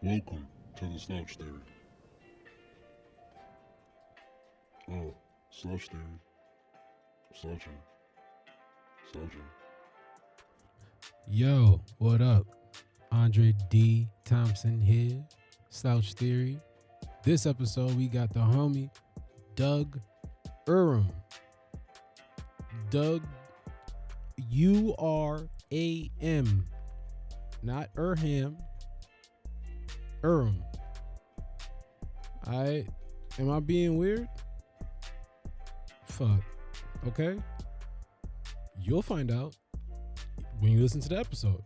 Welcome to the Slouch Theory. Oh, Slouch Theory. Slouching. Slouching. Yo, what up? Andre D. Thompson here, Slouch Theory. This episode, we got the homie Doug Uram. Doug, U-R-A-M. Not Urham. Uram. Am I being weird? Fuck. Okay. You'll find out when you listen to the episode.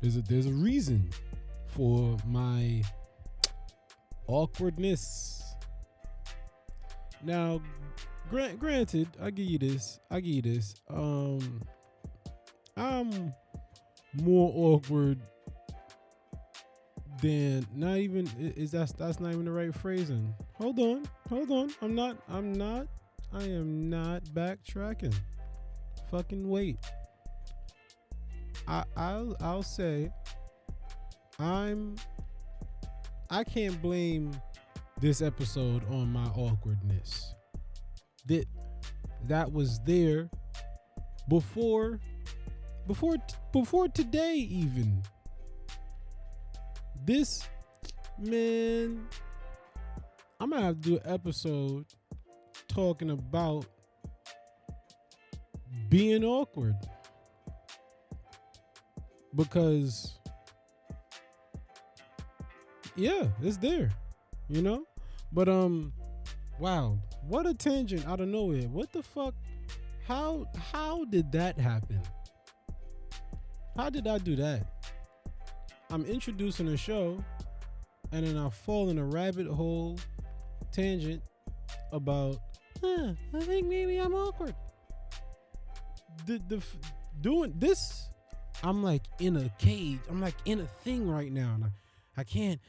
There's a reason for my awkwardness. Now, granted, I give you this. I'm more awkward than not even that's not even the right phrasing. Hold on. I am not backtracking. Fucking wait. I'll say I can't blame this episode on my awkwardness. That was there before today even. This, man, I'm gonna have to do an episode talking about being awkward. Because, yeah, it's there, you know? But, wow, what a tangent out of nowhere. What the fuck? How did that happen? How did I do that? I'm introducing a show, and then I fall in a rabbit hole tangent about, I think maybe I'm awkward. Doing this, I'm like in a cage. I'm like in a thing right now. And I can't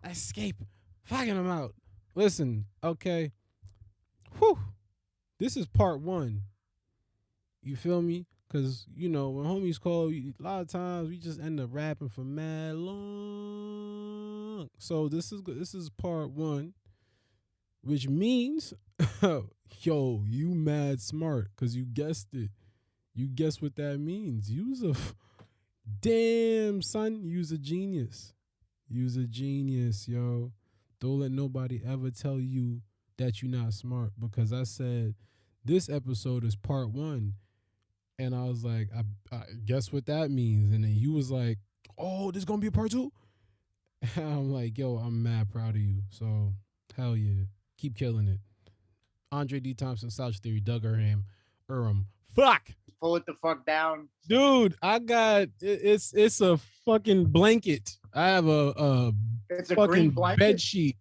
escape. Fucking I'm out. Listen, okay. Whew. This is part one. You feel me? Because, you know, when homies call, a lot of times we just end up rapping for mad long. So this is part one, which means, yo, you mad smart because you guessed it. You guess what that means. Damn, son, you's a genius. You's a genius, yo. Don't let nobody ever tell you that you're not smart, because I said this episode is part one. And I was like, I guess what that means. And then you was like, oh, this gonna be a part two? And I'm like, yo, I'm mad proud of you. So, hell yeah. Keep killing it. Andre D. Thompson, Slouch Theory, Doug Uram. Fuck! Pull it the fuck down. Dude, I got, it's a fucking blanket. I have It's a fucking green blanket. bed sheet.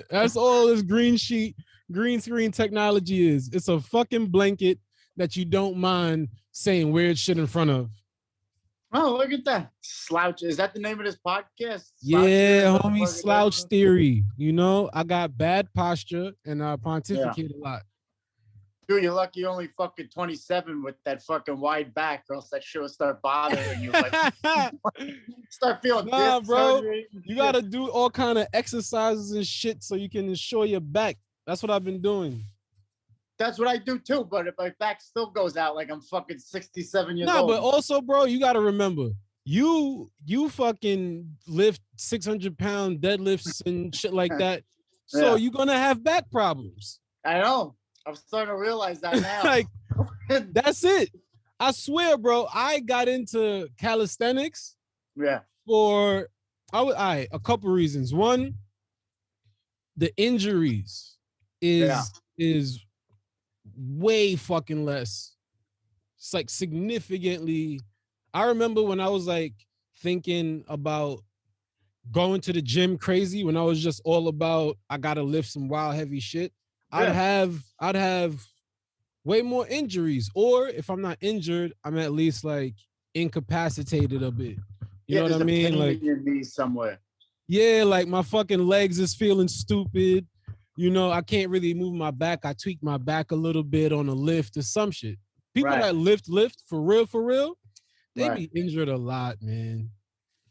That's all this green screen technology is. It's a fucking blanket that you don't mind saying weird shit in front of. Oh, look at that. Slouch. Is that the name of this podcast? Yeah, homie, Slouch Theory. You know, I got bad posture and I pontificate a lot. Dude, you're lucky you're only fucking 27 with that fucking wide back, or else that shit will start bothering you. Like, start feeling bro. You got to do all kind of exercises and shit so you can ensure your back. That's what I've been doing. That's what I do too, but if my back still goes out like I'm fucking 67 years old. No, but also, bro, you got to remember, you fucking lift 600-pound deadlifts and shit like that. So you're going to have back problems. I know. I'm starting to realize that now. Like, that's it. I swear, bro, I got into calisthenics for a couple reasons. One, the injuries is way fucking less. It's like significantly. I remember when I was like thinking about going to the gym crazy, when I was just all about I gotta lift some wild heavy shit. I'd have way more injuries, or if I'm not injured, I'm at least like incapacitated a bit. You know what I mean? Like your knees somewhere. Yeah, like my fucking legs is feeling stupid. You know, I can't really move my back. I tweak my back a little bit on a lift or some shit. People that lift for real, they be injured a lot, man.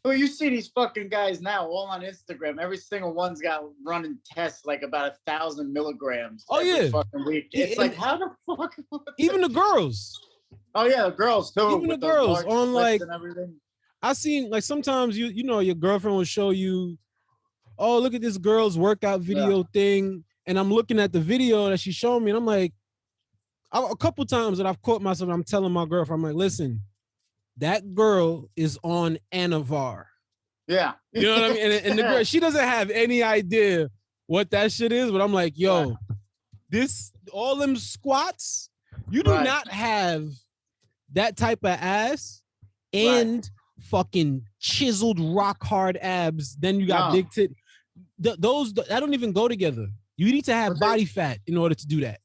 Well, you see these fucking guys now all on Instagram. Every single one's got running tests like about 1,000 milligrams. Oh, every yeah. fucking week. It's like, how the fuck? Even the girls. Oh yeah, the girls too. Even with the those girls large on clips like and everything. I seen like sometimes you know your girlfriend will show you, oh, look at this girl's workout video thing, and I'm looking at the video that she showed me, and I'm like, a couple times that I've caught myself, I'm telling my girlfriend, I'm like, listen, that girl is on Anavar. Yeah. You know what I mean? And the girl, she doesn't have any idea what that shit is, but I'm like, yo, all them squats, you do not have that type of ass and fucking chiseled rock hard abs. Then you got big tit. Those that don't even go together. You need to have body fat in order to do that.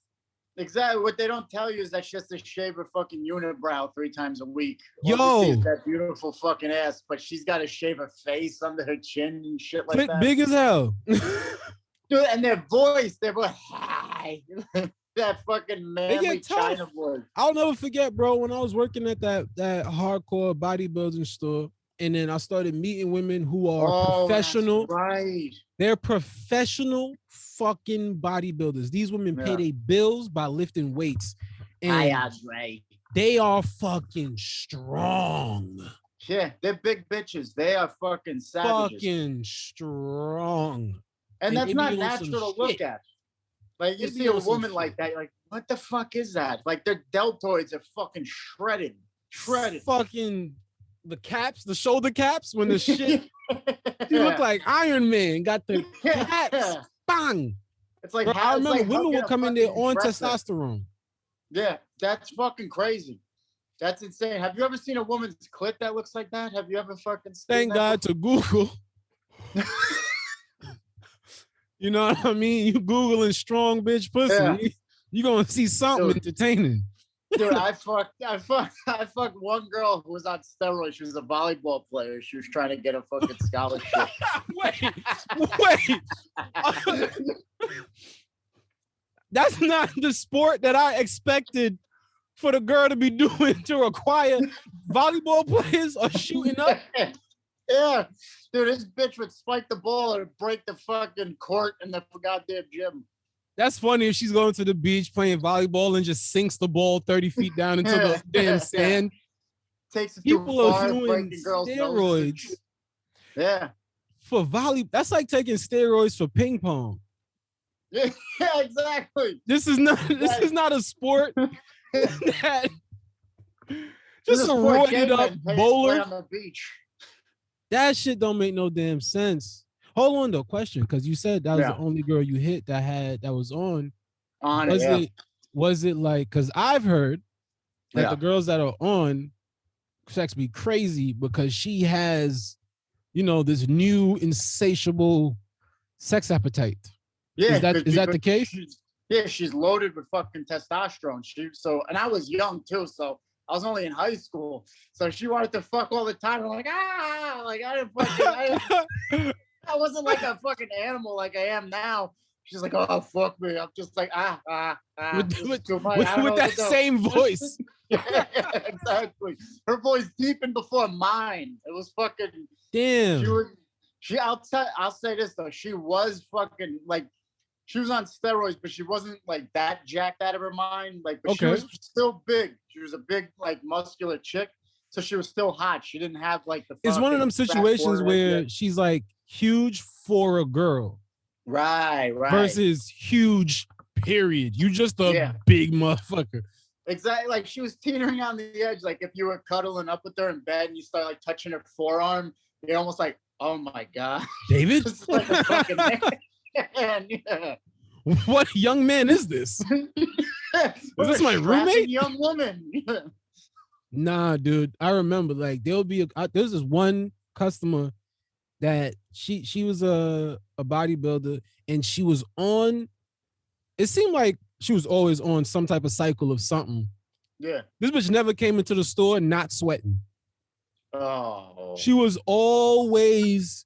Exactly. What they don't tell you is that she has to shave her fucking unibrow 3 times a week. Yo, that beautiful fucking ass, but she's got to shave her face under her chin and shit like that. Big as hell. Dude, and their voice, hi. That fucking manly China voice. I'll never forget, bro, when I was working at that hardcore bodybuilding store, and then I started meeting women who are professional. That's right. They're professional fucking bodybuilders. These women pay their bills by lifting weights. And they are fucking strong. Yeah, they're big bitches. They are fucking savages. Fucking strong. And that's not natural to look at. Like, you see a woman like that, you're like, what the fuck is that? Like, their deltoids are fucking shredded. Fucking the caps, the shoulder caps, when the shit, you look like Iron Man, got the caps, bang. It's like, bro, I remember women will come in there on testosterone. Yeah, that's fucking crazy. That's insane. Have you ever seen a woman's clit that looks like that? Have you ever fucking seen Thank God to Google. You know what I mean? You Googling strong bitch pussy, you gonna see something entertaining. Dude, I fucked one girl who was on steroids. She was a volleyball player. She was trying to get a fucking scholarship. Wait. That's not the sport that I expected for the girl to be doing to acquire volleyball players or shooting up. Yeah. Dude, this bitch would spike the ball and break the fucking court in the goddamn gym. That's funny if she's going to the beach playing volleyball and just sinks the ball 30 feet down into the damn sand. Takes it People too far, are doing steroids. Yeah. For volley, that's like taking steroids for ping pong. Yeah, exactly. This is not a sport that just a roided up bowler on the beach. That shit don't make no damn sense. Hold on though, question, because you said that was the only girl you hit that was on. Was it like, because I've heard that the girls that are on sex be crazy because she has, this new insatiable sex appetite. Yeah, is that the case? She's loaded with fucking testosterone. And I was young too, so I was only in high school. So she wanted to fuck all the time. I'm like, like I didn't fucking I wasn't like a fucking animal like I am now. She's like, oh, fuck me. I'm just like, with that same voice. Yeah, exactly. Her voice deepened before mine. It was fucking damn. I'll say this though. She was fucking like, she was on steroids, but she wasn't like that jacked out of her mind. Like, but she was still big. She was a big, like, muscular chick. So she was still hot. She didn't have like the. It's one of them situations where she's like huge for a girl. Right. Versus huge, period. You just a big motherfucker. Exactly. Like, she was teetering on the edge. Like, if you were cuddling up with her in bed and you start like touching her forearm, you're almost like, oh my God. David? This is like a fucking man. Yeah. What young man is this? Is this my roommate? Young woman. Nah, dude. I remember like there's this one customer that she was a bodybuilder and she was on. It seemed like she was always on some type of cycle of something. Yeah. This bitch never came into the store not sweating. Oh. She was always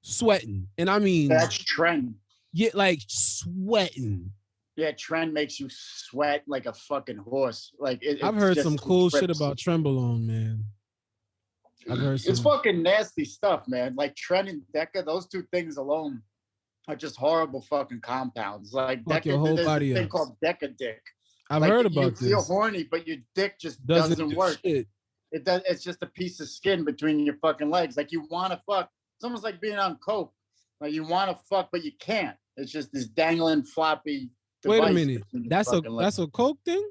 sweating, and I mean that's trend. Yeah, like sweating. Yeah, trend makes you sweat like a fucking horse. Like I've heard some cool shit about Trenbolone, man. I've heard It's some. fucking nasty stuff, man. Like Tren and Deca, those two things alone are just horrible fucking compounds. Like Fuck your Deca, whole there's a body thing up. called Deca dick. I've Like heard you about feel this. horny, but your dick just Doesn't doesn't do work. shit. It does. It's just a piece of skin between your fucking legs. Like you want to fuck. It's almost like being on coke. Like you want to fuck, but you can't. It's just this dangling floppy device. Wait a minute. That's a coke thing?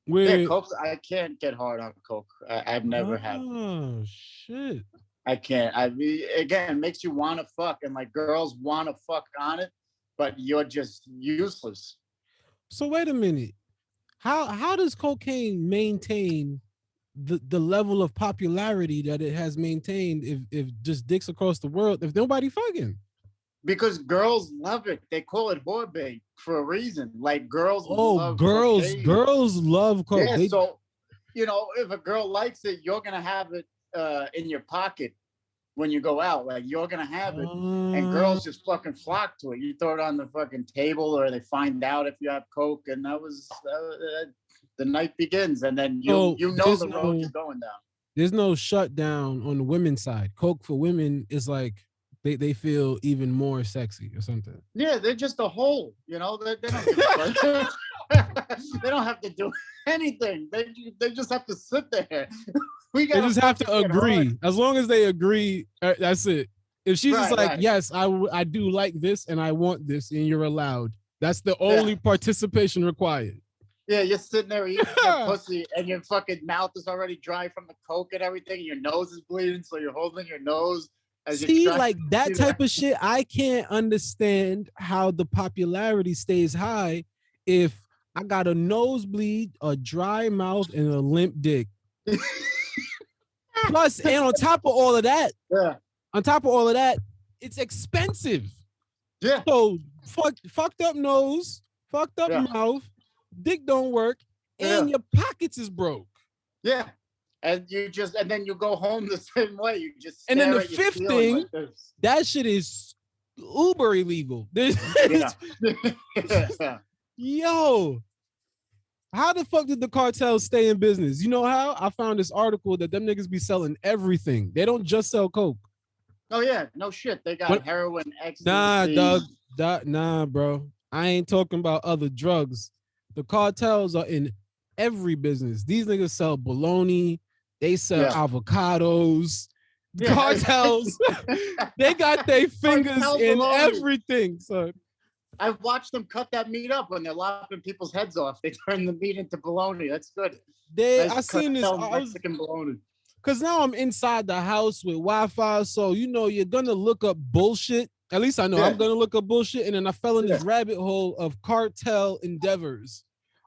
Where... Yeah, coke. I can't get hard on coke. I've never had. Oh shit. I can't. I mean, again, it makes you want to fuck, and like girls want to fuck on it, but you're just useless. So wait a minute. How does cocaine maintain the level of popularity that it has maintained if just dicks across the world, if nobody fucking? Because girls love it. They call it whore bait for a reason. Like girls love cocaine. Girls love coke. Yeah, so you know, if a girl likes it, you're gonna have it in your pocket when you go out. Like you're gonna have it, and girls just fucking flock to it. You throw it on the fucking table, or they find out if you have coke, and that was the night begins, and then you know the road you're going down. There's no shutdown on the women's side. Coke for women is like they feel even more sexy or something. Yeah, they're just a hole, you know. They don't give a fuck. They don't have to do anything. They just have to sit there. They just have to agree. As long as they agree, that's it. If she's just like, yes, I do like this and I want this, and you're allowed. That's the only participation required. Yeah, you're sitting there eating your pussy, and your fucking mouth is already dry from the coke and everything. And your nose is bleeding, so you're holding your nose. See, like that type of shit, I can't understand how the popularity stays high if I got a nosebleed, a dry mouth, and a limp dick. Plus, and on top of all of that, it's expensive. Yeah. So fucked up nose, fucked up mouth, dick don't work, and your pockets is broke. Yeah. And then you go home the same way. You just and then the fifth thing, like that shit is uber illegal. Yo, how the fuck did the cartels stay in business? You know how? I found this article that them niggas be selling everything. They don't just sell coke. Oh yeah, no shit. They got heroin, ecstasy. Nah, dog. Nah, bro. I ain't talking about other drugs. The cartels are in every business. These niggas sell bologna. They sell avocados. Cartels, they got their fingers in everything. So I've watched them cut that meat up when they're lopping people's heads off. They turn the meat into bologna. That's good. I seen this Mexican bologna. Cause now I'm inside the house with Wi-Fi, so you know you're gonna look up bullshit. At least I know I'm gonna look up bullshit, and then I fell in this rabbit hole of cartel endeavors,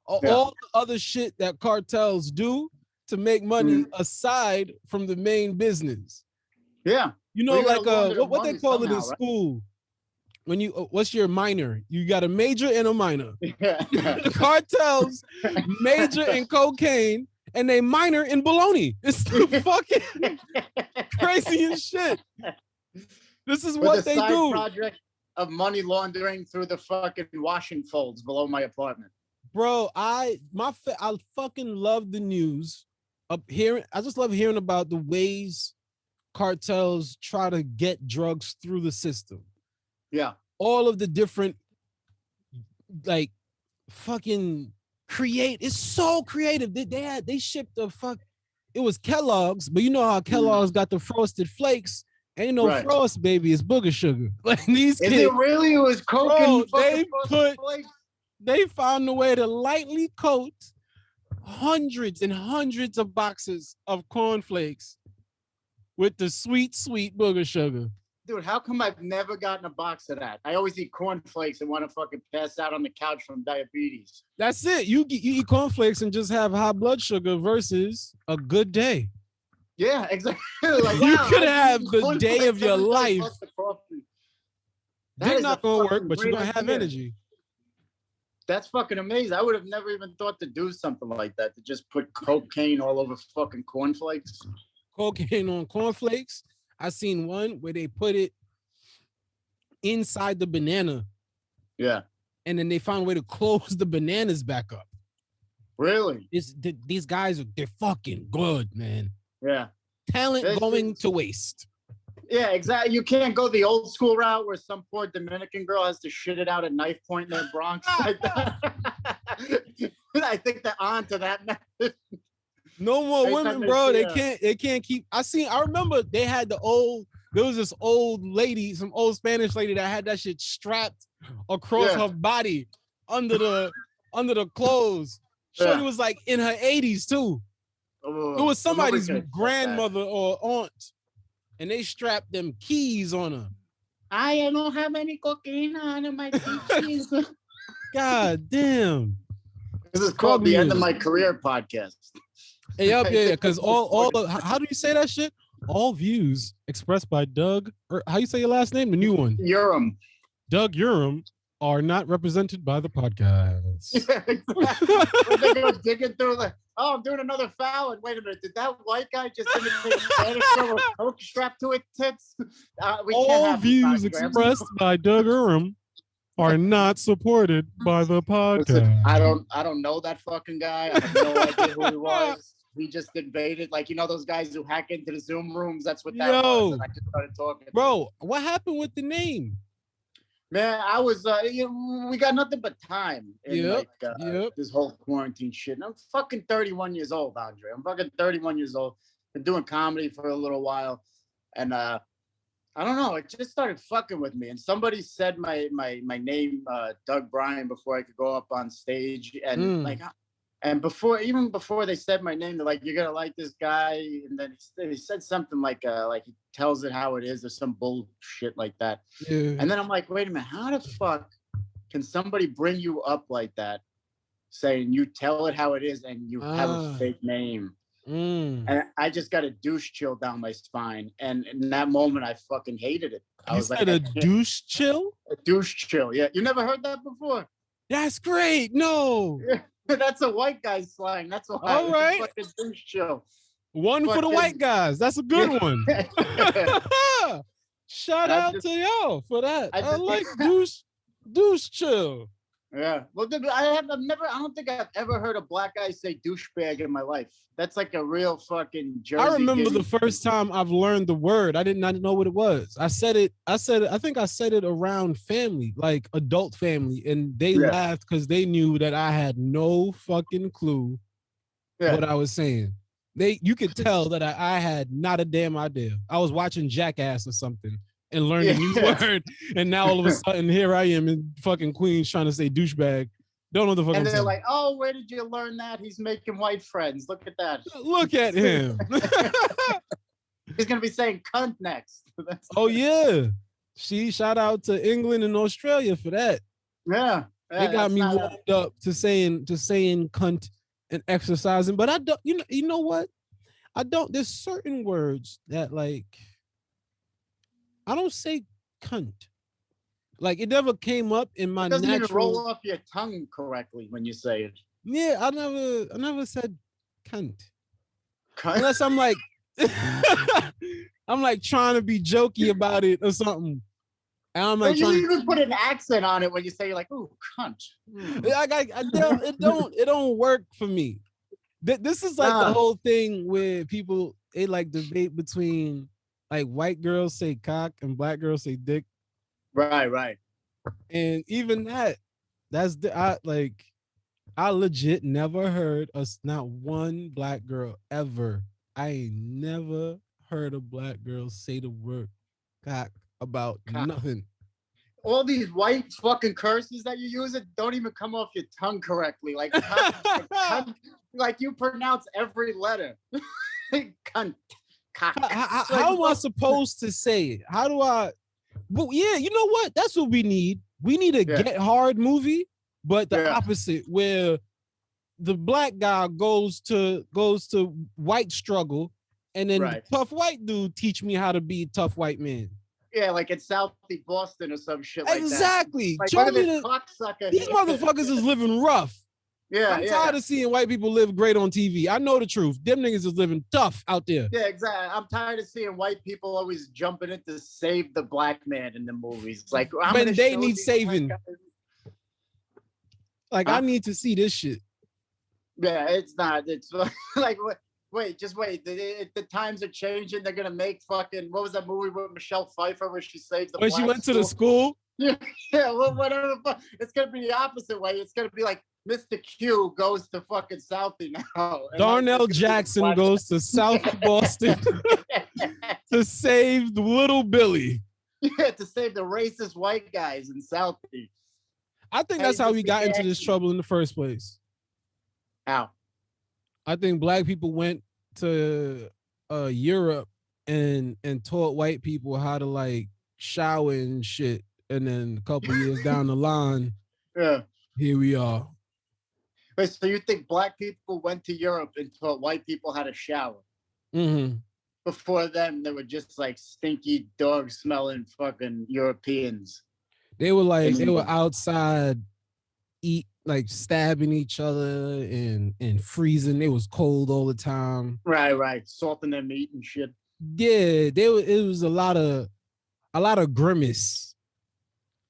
all the other shit that cartels do to make money aside from the main business. Yeah. You know, like what they call it in school. When you what's your minor? You got a major and a minor. The cartels major in cocaine and they minor in bologna. It's fucking crazy as shit. This is what they do. Project of money laundering through the fucking washing folds below my apartment. Bro, I fucking love the news. I just love hearing about the ways cartels try to get drugs through the system. Yeah. All of the different, like, fucking it's so creative. They shipped it was Kellogg's, but you know how Kellogg's got the frosted flakes. Ain't no frost, baby. It's booger sugar. Like these kids. Is it really? It was coke and they found a way to lightly coat hundreds and hundreds of boxes of cornflakes with the sweet booger sugar. Dude, how come I've never gotten a box of that? I always eat cornflakes and want to fucking pass out on the couch from diabetes. That's it. You eat cornflakes and just have high blood sugar versus a good day. Yeah, exactly. Like, you could have the day of your life. They're not going to work, but you're going to have energy. That's fucking amazing. I would have never even thought to do something like that, to just put cocaine all over fucking cornflakes. Cocaine on cornflakes. I seen one where they put it inside the banana. Yeah. And then they found a way to close the bananas back up. Really? These guys they're fucking good, man. Yeah. Talent going to waste. Yeah, exactly. You can't go the old school route where some poor Dominican girl has to shit it out at knife point in the Bronx like that. I think they're on to that method. No more women, bro. They can't keep. I remember they had there was this old lady, some old Spanish lady that had that shit strapped across her body under the clothes. Shorty was like in her 80s too. It was somebody's grandmother or aunt. And they strapped them keys on her. I don't have any cocaine on my keys. God damn. This is called the End of My Career podcast. Hey, yeah, because all how do you say that shit? All views expressed by Doug, or how you say your last name? The new one. Uram. Doug Uram are not represented by the podcast. Yeah, exactly. They go digging through I'm doing another foul. And wait a minute, did that white guy just imitate Spanish girl with coke strapped to its tits? All views expressed by Doug Uram are not supported by the podcast. Listen, I don't know that fucking guy. I have no idea who he was. We just invaded, those guys who hack into the Zoom rooms. That's what that was. And I just started talking. Bro, what happened with the name? Man, I was, we got nothing but time in this whole quarantine shit. And I'm fucking 31 years old, Andre. I'm fucking 31 years old. Been doing comedy for a little while. And I don't know, it just started fucking with me. And somebody said my name, Doug Bryan, before I could go up on stage. And and even before they said my name, they're like, "You're gonna like this guy," and then he said something like he tells it how it is, or some bullshit like that. Yeah. And then I'm like, wait a minute, how the fuck can somebody bring you up like that, saying you tell it how it is and you have a fake name? And I just got a douche chill down my spine, and in that moment, I fucking hated it. I was like, a douche chill? A douche chill, yeah. You never heard that before? That's great. No. Yeah. That's a white guy slang. That's why. All right. Fucking douche chill. One for the white guys. That's a good one. Shout out to y'all for that. I like douche chill. Yeah. Well, I don't think I've ever heard a black guy say douchebag in my life. That's like a real fucking Jersey. I remember the first time I've learned the word. I did not know what it was. I think I said it around family, like adult family, and they laughed because they knew that I had no fucking clue what I was saying. You could tell that I had not a damn idea. I was watching Jackass or something and learned a new word, and now all of a sudden here I am in fucking Queens trying to say douchebag. Don't know the fuck. And they're like, "Oh, where did you learn that? He's making white friends. Look at that. Look at him." He's gonna be saying cunt next. Oh yeah. Shout out to England and Australia for that. Yeah. They got me warmed up to saying cunt and exercising, but I don't. You know what? I don't. There's certain words that I don't say cunt. Like it never came up in my natural. It doesn't even roll off your tongue correctly when you say it. Yeah, I never said cunt. Unless I'm like, I'm like trying to be jokey about it or something. And I'm like, you even put an accent on it when you say, you're like, "Ooh, cunt." It don't work for me. This is like the whole thing where people they like debate between like white girls say cock and black girls say dick. Right. And even I legit never heard not one black girl ever. I ain't never heard a black girl say the word cock about nothing. All these white fucking curses that you use don't even come off your tongue correctly. Like, like you pronounce every letter. Cunt. How am I supposed to say it? How do I? But yeah, you know what? That's what we need. We need a Get Hard movie, but the opposite, where the black guy goes to white struggle, and then the tough white dude teach me how to be a tough white man. Yeah, like in South Boston or some shit like that. Exactly. Like, these motherfuckers is living rough. Yeah, I'm tired of seeing white people live great on TV. I know the truth. Them niggas is living tough out there. Yeah, exactly. I'm tired of seeing white people always jumping in to save the black man in the movies. It's like, when they need saving. Like, I need to see this shit. Yeah, it's not. It's like wait. The times are changing. They're gonna make fucking, what was that movie with Michelle Pfeiffer where she saves the When she black went to the school? Yeah, well, whatever. It's gonna be the opposite way. It's gonna be like Mr. Q goes to fucking Southie now. Darnell Jackson goes to South Boston to save little Billy. Yeah, to save the racist white guys in Southie. I think that's how we got into this trouble in the first place. How? I think black people went to Europe and taught white people how to like shower and shit. And then a couple years down the line, yeah, here we are. Wait, so you think black people went to Europe and taught white people how to shower? Mm-hmm. Before them, they were just like stinky dog smelling fucking Europeans. They were outside, like stabbing each other and freezing. It was cold all the time. Right. Salting their meat and shit. Yeah, it was a lot of grimace.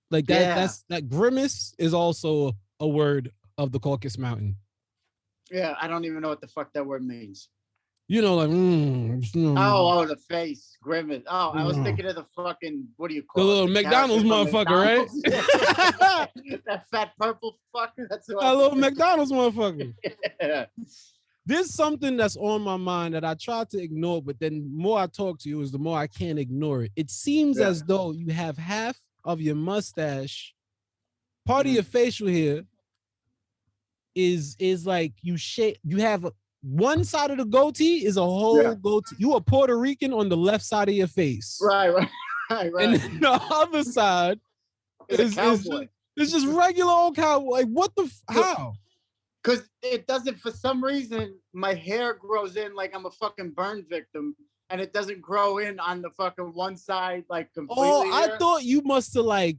Like that. Yeah. That grimace is also a word of the Caucasus Mountain. Yeah, I don't even know what the fuck that word means. You know, like oh, the face grimace. Oh, I was thinking of the fucking, what do you call the little McDonald's motherfucker, McDonald's. Right? That fat purple fucker. That's a little McDonald's motherfucker. Yeah. There's something that's on my mind that I try to ignore, but then the more I talk to you, is the more I can't ignore it. It seems as though you have half of your mustache, part of your facial hair is like you have one side of the goatee is a whole goatee. You are Puerto Rican on the left side of your face. Right. And then the other side is just regular old cowboy. Like, what the how? Because it doesn't, for some reason, my hair grows in like I'm a fucking burn victim, and it doesn't grow in on the fucking one side like completely. Oh, I thought you must have like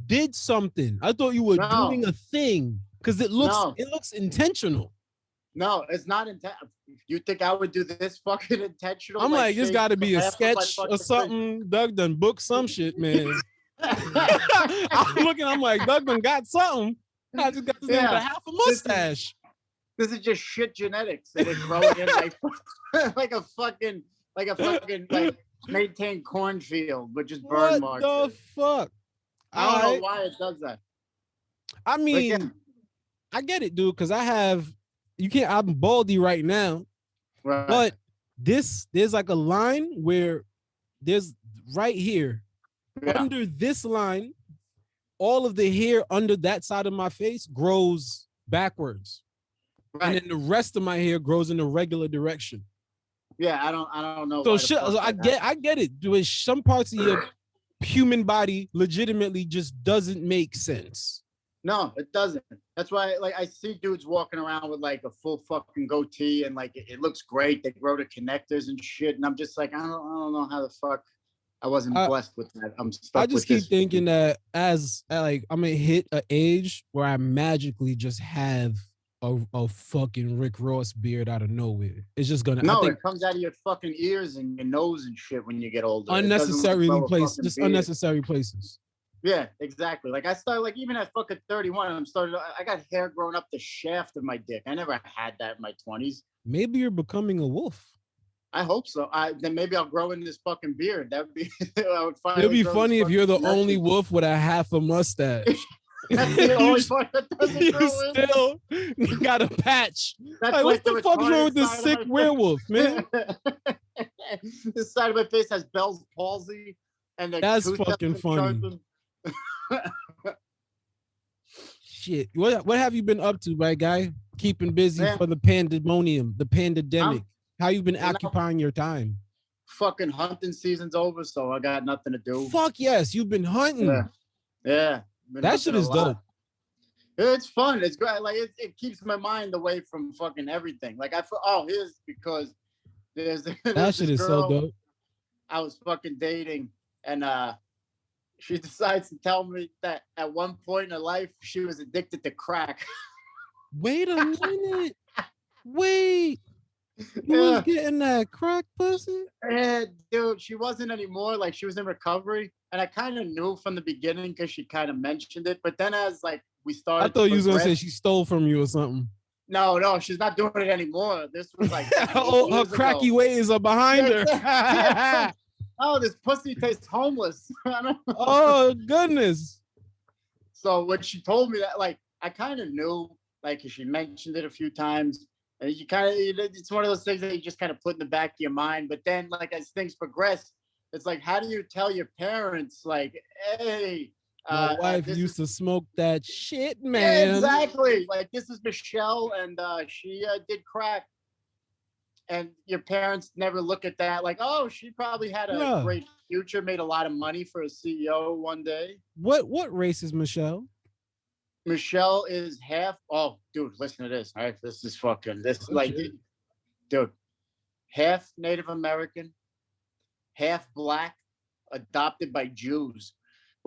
did something. I thought you were doing a thing because it looks intentional. No, it's not intentional. You think I would do this fucking intentional? I'm like it's got to be a sketch or something. Thing. Doug done booked some shit, man. I'm looking. I'm like, Doug done got something. I just got this name with a half a mustache. This is just shit genetics. And it's growing in like a fucking like maintained cornfield, but just burn marks. What the fuck? I don't know why it does that. I mean, I get it, dude, because I'm baldy right now. Right. But there's like a line where there's right here. Under this line, all of the hair under that side of my face grows backwards. Right. And then the rest of my hair grows in the regular direction. Yeah, I don't know. So I get it. Doing some parts of your human body legitimately just doesn't make sense. No, it doesn't. That's why, like, I see dudes walking around with like a full fucking goatee and like it looks great. They grow the connectors and shit, and I'm just like, I don't know how the fuck I wasn't blessed with that. I'm stuck. I just keep thinking that as like I'm gonna hit an age where I magically just have a fucking Rick Ross beard out of nowhere. It's just gonna. No, it comes out of your fucking ears and your nose and shit when you get older. Unnecessary places, just unnecessary places. Yeah, exactly. Like I started, like even at fucking 31, I got hair growing up the shaft of my dick. I never had that in my 20s. Maybe you're becoming a wolf. I hope so. Then maybe I'll grow in this fucking beard. That would be. It'd be funny if you're the only wolf with a half a mustache. That's the only part that doesn't grow in. You got a patch. Like, what the fuck is wrong with this sick werewolf, man? This side of my face has Bell's palsy, and that's fucking funny. Shit, what have you been up to, my guy? Keeping busy for the pandemonium, the pandemic. How you been occupying your time? Fucking hunting season's over, so I got nothing to do. Fuck yes, you've been hunting. Yeah. That shit is dope. It's fun. It's great. Like it keeps my mind away from fucking everything. Like here's because there's that shit is so dope. I was fucking dating, and she decides to tell me that at one point in her life she was addicted to crack. Wait a minute. Wait. You was getting that crack pussy? Yeah, dude, she wasn't anymore. Like she was in recovery. And I kind of knew from the beginning because she kind of mentioned it. But then as like we started, I thought you was gonna say she stole from you or something. No, she's not doing it anymore. This was like her cracky ways are behind her. Like, oh, this pussy tastes homeless. Oh goodness. So when she told me that, like, I kind of knew, like, 'cause she mentioned it a few times, and you kind of, it's one of those things that you just kind of put in the back of your mind. But then, like, as things progress, it's like, how do you tell your parents, like, hey, my wife used to smoke that shit, man. Yeah, exactly. Like, this is Michelle, and she did crack. And your parents never look at that like, oh, she probably had a great future, made a lot of money for a CEO one day. What race is Michelle? Michelle is half. Oh, dude, listen to this. All right, this is fucking. This like, dude, half Native American, half black, adopted by Jews,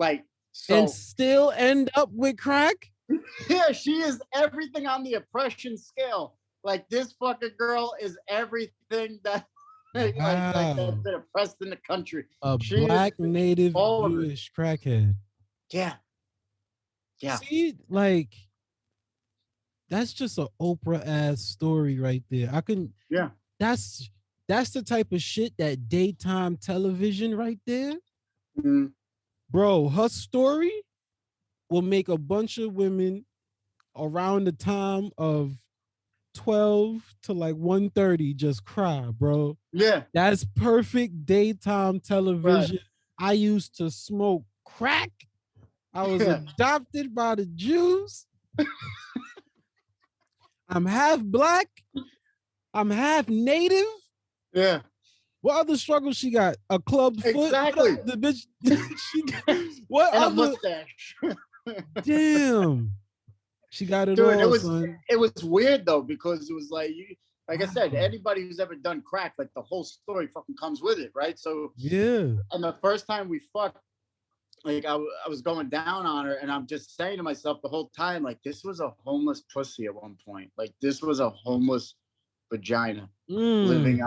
like. So, and still end up with crack? Yeah, she is everything on the oppression scale. Like, this fucking girl is everything that like that's been oppressed in the country. She black native Jewish crackhead. Yeah. See, like, that's just an Oprah ass story right there. That's the type of shit that daytime television right there. Mm-hmm. Bro, her story will make a bunch of women around the time of 12 to like 1:30 just cry, bro. Yeah. That's perfect daytime television. Right. I used to smoke crack. I was adopted by the Jews. I'm half black. I'm half native. Yeah. What other struggle she got? A club foot? Exactly. The bitch. She got, what and other? A mustache. Damn. She got it. Dude, all, it was weird though, because it was like, like I said, anybody who's ever done crack, like, the whole story fucking comes with it, right? So yeah. And the first time we fucked, like, I was going down on her, and I'm just saying to myself the whole time, like, this was a homeless pussy at one point. Like, this was a homeless vagina living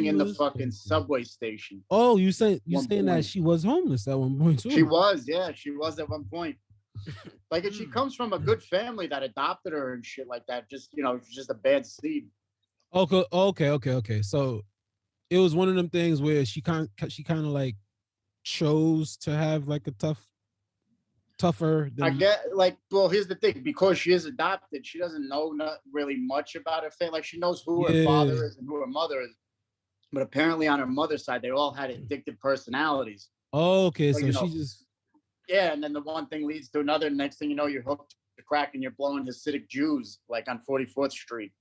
in the fucking subway station. Oh, you saying that she was homeless at one point too? She was at one point. Like, and she comes from a good family that adopted her and shit like that. Just, just a bad seed. Okay. So it was one of them things where she kind of like chose to have like a tougher than... I get, like, well, here's the thing, because she is adopted, she doesn't know not really much about her family. Like, she knows who her father is and who her mother is, but apparently on her mother's side, they all had addictive personalities. Oh, okay. So she just... Yeah, and then the one thing leads to another. Next thing you know, you're hooked to crack and you're blowing Hasidic Jews, like, on 44th Street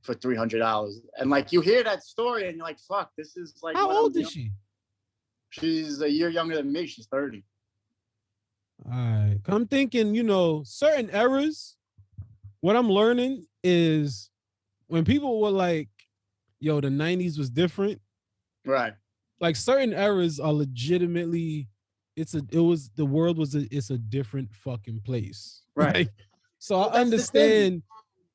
for $300. And, like, you hear that story and you're like, fuck, this is like... How old is she? She's a year younger than me. She's 30. All right. I'm thinking, certain eras, what I'm learning is when people were like, yo, the 90s was different. Right. Like, certain eras are legitimately... it's a different fucking place. Right. Like, so I understand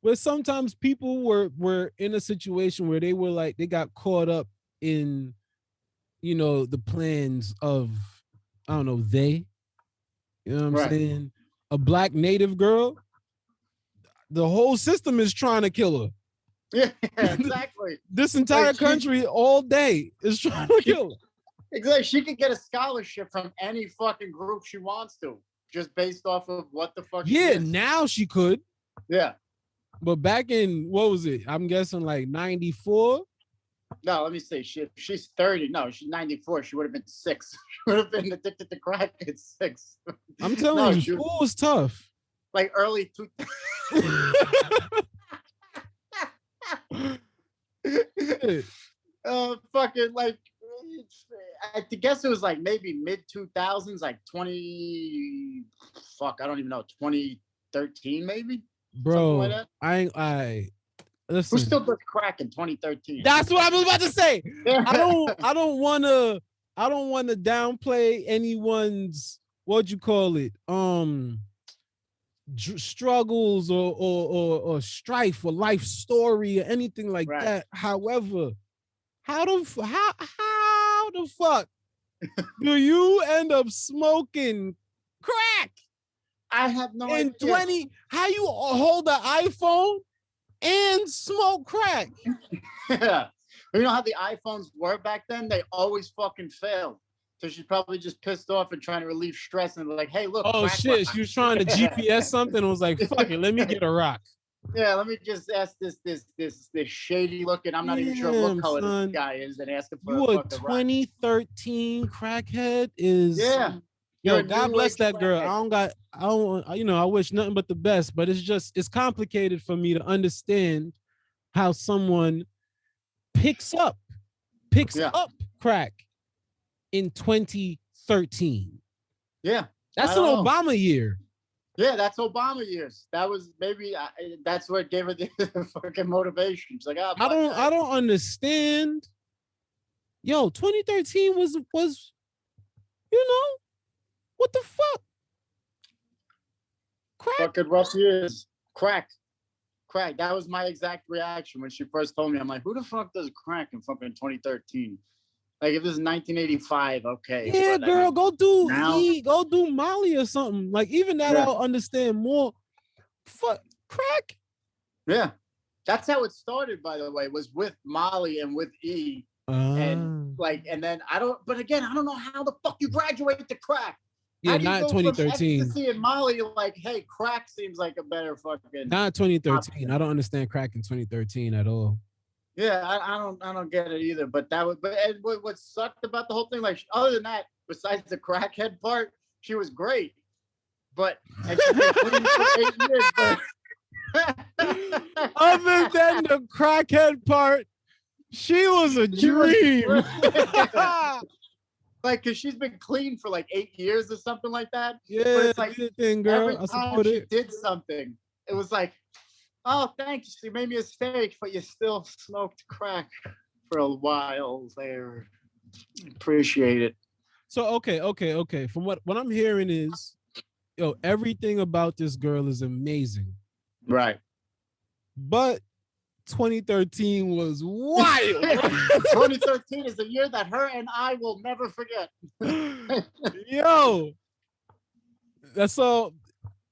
where sometimes people were in a situation where they were like, they got caught up in, the plans of, I don't know, you know what I'm saying? A black native girl, the whole system is trying to kill her. Yeah, exactly. This entire country all day is trying to kill her. Exactly. She could get a scholarship from any fucking group she wants to, just based off of what the fuck. Yeah, now she could. Yeah. But back in, what was it? I'm guessing like 94. No, let me see. She's 30. No, she's 94. She would have been 6. She would have been addicted to crack at 6. I'm telling you, school was tough. Like early 2000. Fucking like. I guess it was like maybe mid 2000s, like 20. Fuck, I don't even know. 2013 maybe. Bro, like that. Listen. Who still does crack in 2013? That's what I was about to say. I don't want to downplay anyone's, what'd you call it? Struggles or strife or life story or anything like that. However, how the fuck do you end up smoking crack? I have no idea. How you hold the iPhone and smoke crack. Yeah. You know how the iPhones were back then? They always fucking failed. So she's probably just pissed off and trying to relieve stress and like, hey, look. Oh crack shit, rock. she was trying to GPS something and was like, fuck it, let me get a rock. Yeah, let me just ask this shady looking. I'm not even sure what color son. this guy is, and ask him for You a a fucking 2013 crackhead is yeah. Yo, You're a God new bless age that girl. crackhead. I don't, you know, I wish nothing but the best, but it's complicated for me to understand how someone picks up crack in 2013. Yeah. That's I an don't know. Obama year. Yeah, that's Obama years. That was maybe that's what gave her the fucking motivation. She's like, oh, I don't understand. Yo, 2013 was you know, what the fuck? Crack. Fucking rough years. Crack. That was my exact reaction when she first told me. I'm like, who the fuck does crack in fucking 2013? Like, if this is 1985, okay. Yeah, but, girl, I mean, go do now, go do Molly or something. Like, even that I'll understand more. Fuck crack. Yeah. That's how it started, by the way, was with Molly and with E. And then I don't know how the fuck you graduate to crack. Yeah, not 2013. From ecstasy and Molly, like, hey, crack seems like a better fucking. Not 2013. I don't understand crack in 2013 at all. Yeah, I don't get it either. But what sucked about the whole thing, like, other than that, besides the crackhead part, she was great. But and she's been clean for 8 years. But other than the crackhead part, she was a dream. Like, cause she's been clean for like 8 years or something like that. Yeah, but it's like thing, girl. every time she did something, it was like, oh, thanks, you made me a steak, but you still smoked crack for a while there. Appreciate it. So okay. From what I'm hearing is, yo, everything about this girl is amazing. Right. But 2013 was wild. 2013 is a year that her and I will never forget. Yo. That's so.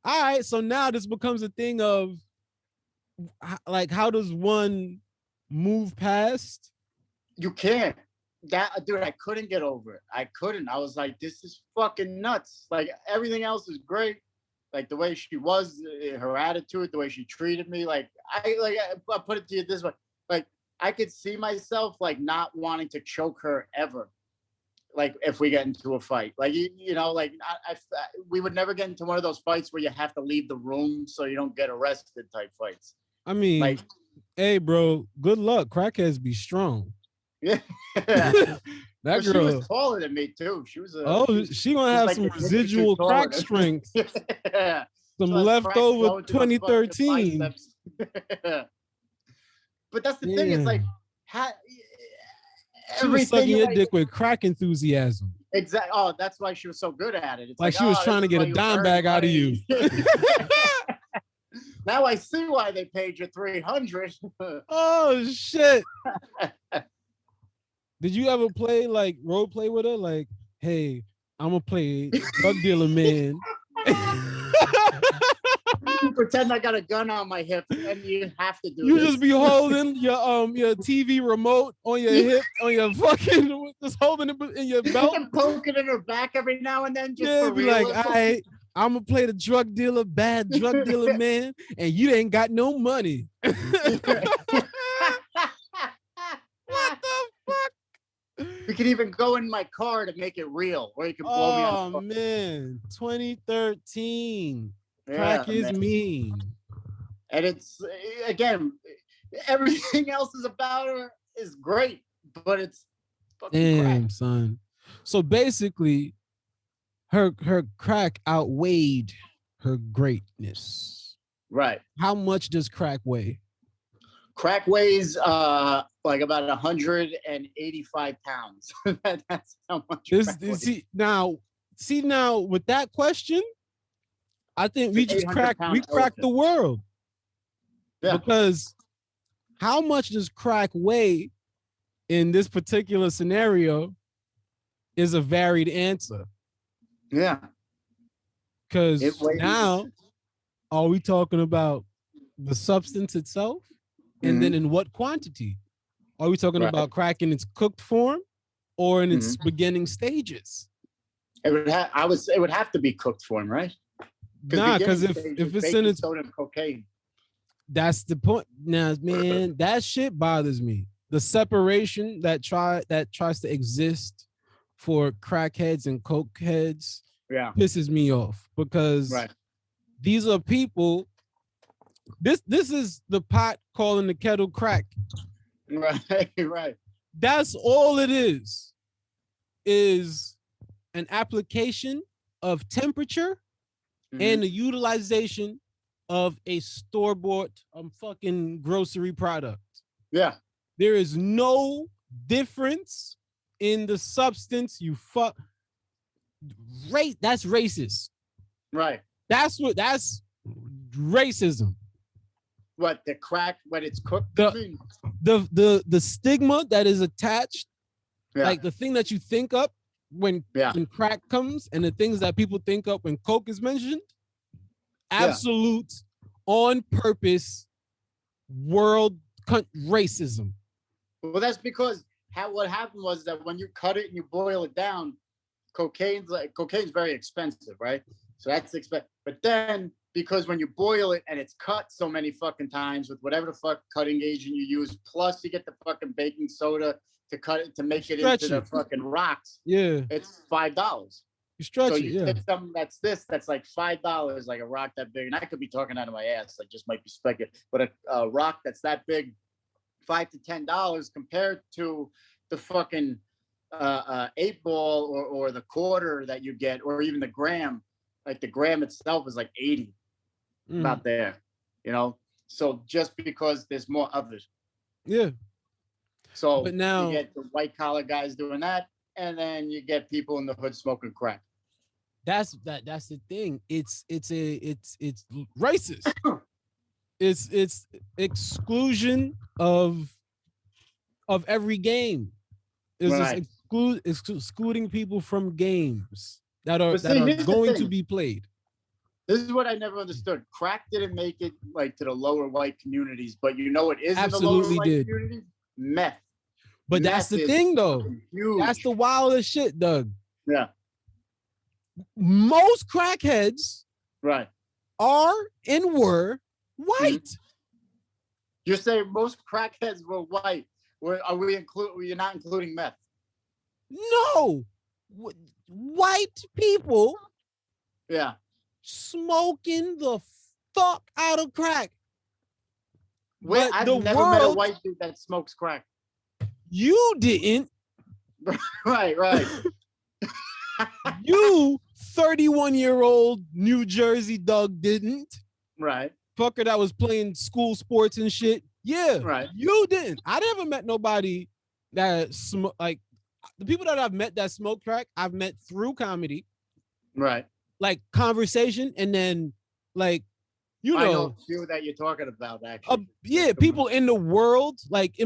All right. So now this becomes a thing of, like, how does one move past? You can't. That, dude, I couldn't get over it. I couldn't. I was like, this is fucking nuts. Like, everything else is great. Like, the way she was, her attitude, the way she treated me. Like, I put it to you this way. Like, I could see myself, like, not wanting to choke her ever. Like, if we get into a fight. Like, you know, like, we would never get into one of those fights where you have to leave the room so you don't get arrested type fights. I mean, like, hey, bro, good luck. Crackheads be strong. Yeah. That girl, she was taller than me too. She was she gonna have like some residual crack strength. Yeah. Some leftover 2013. But that's the thing, it's like she was sucking your dick with crack enthusiasm. Exactly. Oh, that's why she was so good at it. It's like she was trying to get a dime bag out of you. Now I see why they paid you $300. Oh shit. Did you ever play, like, role play with her? Like, hey, I'm gonna play drug dealer man. You pretend I got a gun on my hip, and you have to do. You this. Just be holding your TV remote on your hip, on your fucking, just holding it in your belt, and poking in her back every now and then. Just for be like, all right, I'm gonna play the drug dealer, bad drug dealer man, and you ain't got no money. What the fuck? You can even go in my car to make it real, or you can blow me out. Oh man, 2013. Crack is mean. And it's, again, everything else is about her is great, but it's fucking crack. Son. So basically, her crack outweighed her greatness. Right. How much does crack weigh? Crack weighs like about 185 pounds. That's how much. See now with that question, I think we just cracked the world. Yeah. Because how much does crack weigh in this particular scenario is a varied answer. Yeah. Because now, are we talking about the substance itself? And then in what quantity? Are we talking about crack in its cooked form or in its beginning stages? It would have to be cooked form, right? Nah, because if it's in its soda and cocaine. That's the point. Now, man, that shit bothers me. The separation that tries to exist for crackheads and coke heads pisses me off, because these are people. This is the pot calling the kettle crack. Right. That's all it is an application of temperature and the utilization of a store-bought fucking grocery product. Yeah. There is no difference in the substance. That's racist. Right. That's racism. What, the crack when it's cooked? The stigma that is attached, like the thing that you think up when crack comes, and the things that people think up when coke is mentioned, absolute on purpose world racism. Well, that's because what happened was that when you cut it and you boil it down, cocaine's very expensive, right? So that's expensive. But then because when you boil it and it's cut so many fucking times with whatever the fuck cutting agent you use, plus you get the fucking baking soda to cut it to make it into the fucking rocks. Yeah, it's $5. You stretch it. You get something that's like $5, like a rock that big, and I could be talking out of my ass. I just might be speculating, but a rock that's that big, $5 to $10 compared to the fucking 8-ball or the quarter that you get, or even the gram. Like the gram itself is like 80, about there, you know. So just because there's more of it, So, but now you get the white collar guys doing that, and then you get people in the hood smoking crack. That's the thing. It's racist. It's exclusion of every game. It's just excluding people from games that are going to be played. This is what I never understood. Crack didn't make it like to the lower white communities, but you know it is absolutely in the lower white communities? Meth. But that's the thing, though. Huge. That's the wildest shit, Doug. Yeah. Most crackheads are and were white. You're saying most crackheads were white. You're not including meth? No. White people smoking the fuck out of crack. I've never met a white dude that smokes crack. You didn't. Right. You 31-year-old New Jersey Doug didn't. Right. Fucker that was playing school sports and shit. Yeah. Right. You didn't. I never met nobody that like the people that I've met that smoke crack, I've met through comedy. Right. Like conversation, and then like, you know, I know a few that you're talking about, actually. People in the world, like I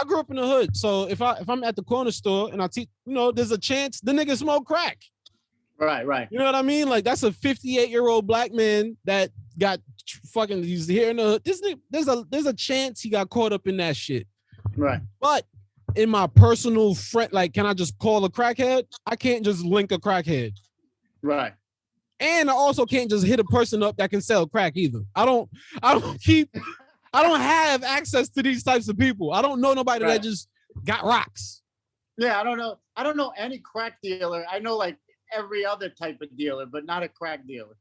grew up in the hood, so if I'm at the corner store and I teach, there's a chance the nigga smoke crack. Right. You know what I mean? Like that's a 58-year-old black man that got fucking, he's here in the hood. This nigga, there's a chance he got caught up in that shit. Right. But in my personal friend, like, can I just call a crackhead? I can't just link a crackhead. Right. And I also can't just hit a person up that can sell crack either. I don't have access to these types of people. I don't know nobody that just got rocks. Yeah, I don't know. I don't know any crack dealer. I know like every other type of dealer, but not a crack dealer.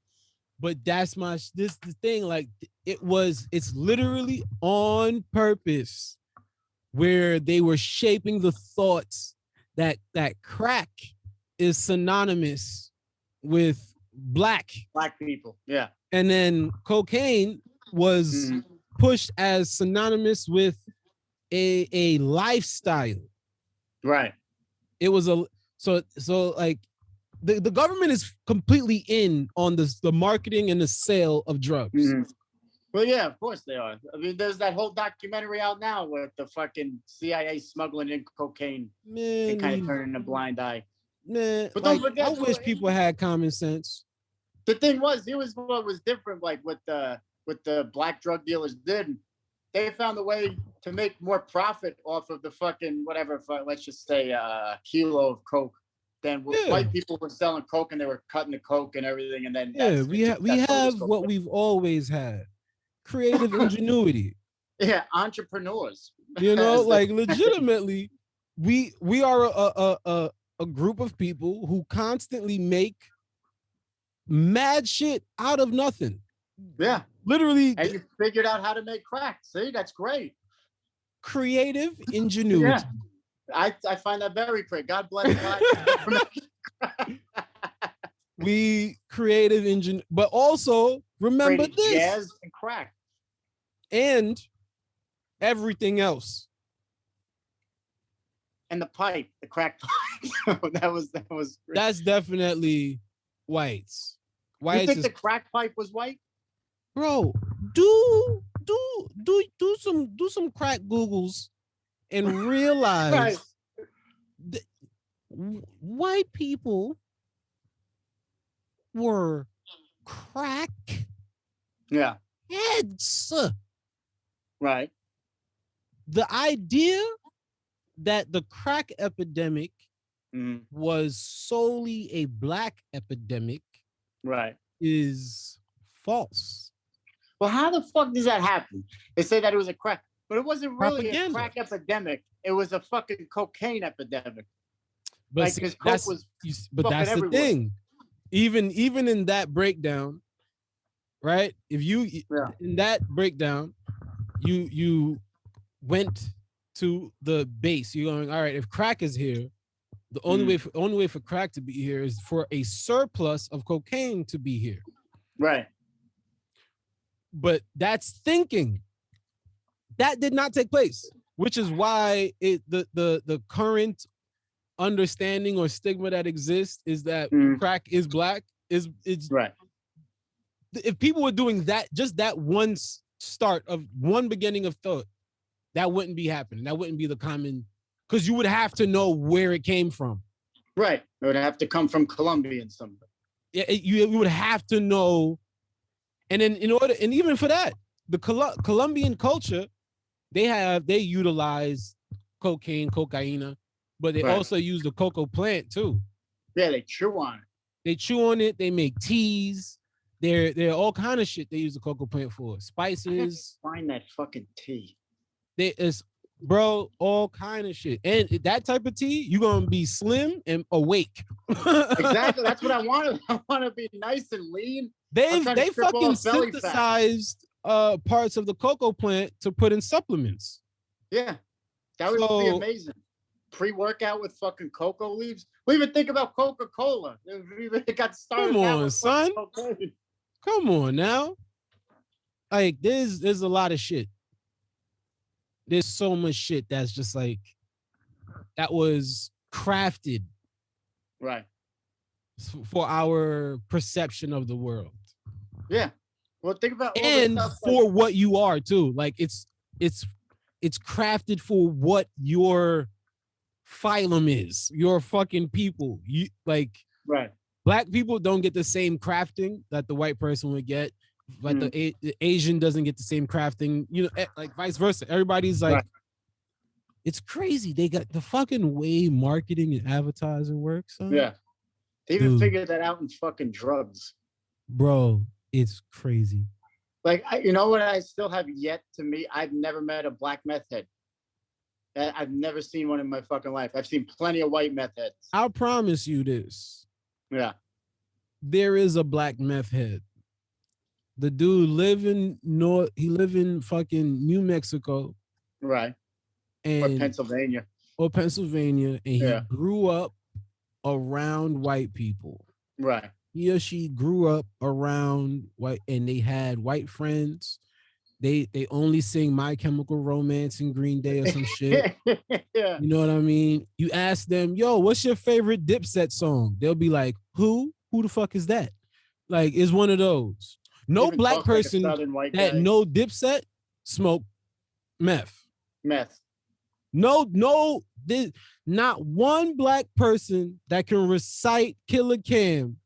But that's the thing. Like it's literally on purpose, where they were shaping the thoughts that crack is synonymous with black people. Yeah. And then cocaine was pushed as synonymous with a lifestyle. Right. It was so like the government is completely in on the marketing and the sale of drugs. Well, yeah, of course they are. I mean, there's that whole documentary out now with the fucking CIA smuggling in cocaine and kind of turning a blind eye. Man, but don't forget, I wish people had common sense. The thing was, what was different, like what the black drug dealers did. they found a way to make more profit off of the fucking whatever, let's just say a kilo of coke than white people were selling coke, and they were cutting the coke and everything. And then we have what we've always had: creative ingenuity. Yeah, entrepreneurs. You know, like legitimately, we are a group of people who constantly make mad shit out of nothing. Yeah. Literally. And you figured out how to make crack. See, that's great. Creative ingenuity. Yeah. I find that very great. God bless Black. We creative engine, but also remember Created this. Jazz and crack. And everything else. And the pipe, the crack pipe. that was great. That's definitely whites. You think the crack pipe was white? Bro, do some crack Googles and realize that white people were crack heads. Right. The idea that the crack epidemic was solely a black epidemic is false. Well, how the fuck does that happen? They say that it was a crack, but it wasn't really a crack epidemic. It was a fucking cocaine epidemic. But like, see, coke that's was the everywhere. thing. Even in that breakdown, right? If you in that breakdown, you went to the base. You're going, all right, if crack is here, the only way for crack to be here is for a surplus of cocaine to be here. Right. But that's thinking. That did not take place, which is why the current understanding or stigma that exists is that crack is black. It's right. If people were doing that, just that one start of one beginning of thought, that wouldn't be happening. That wouldn't be the common, because you would have to know where it came from. Right. It would have to come from Colombian somewhere. Yeah, you would have to know. And then and even for that, the Colombian culture, they utilize cocaine, but they also use the cocoa plant too. Yeah, they chew on it. They chew on it. They make teas. They're all kind of shit they use the cocoa plant for. Spices. Find that fucking tea. Bro, all kind of shit. And that type of tea, you're gonna be slim and awake. Exactly. That's what I want. I want to be nice and lean. They fucking synthesized parts of the cocoa plant to put in supplements. Yeah, that would be amazing. Pre-workout with fucking cocoa leaves. We even think about Coca-Cola. It got started. Come on, son. Come on now. Like there's a lot of shit. There's so much shit that's just like that was crafted right for our perception of the world. Yeah. Well, think about and for what you are too. Like it's crafted for what your phylum is, your fucking people. You like right. Black people don't get the same crafting that the white person would get. Like the Asian doesn't get the same crafting, you know, like vice versa. Everybody's like, it's crazy. They got the fucking way marketing and advertising works. Huh? Yeah. They even figured that out in fucking drugs. Bro, it's crazy. Like, you know what I still have yet to meet? I've never met a black meth head. I've never seen one in my fucking life. I've seen plenty of white meth heads. I'll promise you this. Yeah. There is a black meth head. The dude live in fucking New Mexico. Right. Or Pennsylvania. And he grew up around white people. Right. He or she grew up around white, and they had white friends. They only sing My Chemical Romance and Green Day or some shit. Yeah. You know what I mean? You ask them, yo, what's your favorite Dipset song? They'll be like, who? Who the fuck is that? Like, it's one of those. No even black person like that know Dipset smoke meth. No, there's not one black person that can recite Killer Cam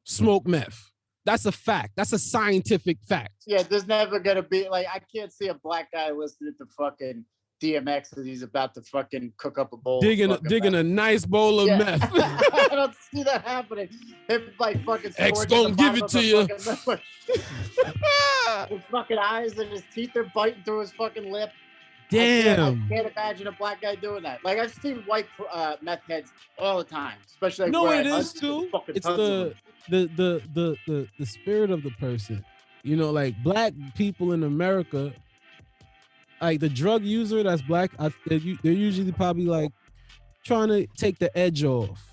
smoke meth. That's a fact. That's a scientific fact. Yeah, there's never gonna be like I can't see a black guy listening to fucking DMX as he's about to fucking cook up a bowl. Digging meth. a nice bowl of meth. I don't see that happening. Him like fucking X gonna give it to you. His fucking eyes and his teeth are biting through his fucking lip. Damn. I can't imagine a black guy doing that. Like I've seen white meth heads all the time, especially like no, where it is too. It's the spirit of the person. You know, like black people in America, like the drug user that's black, they're usually probably like trying to take the edge off.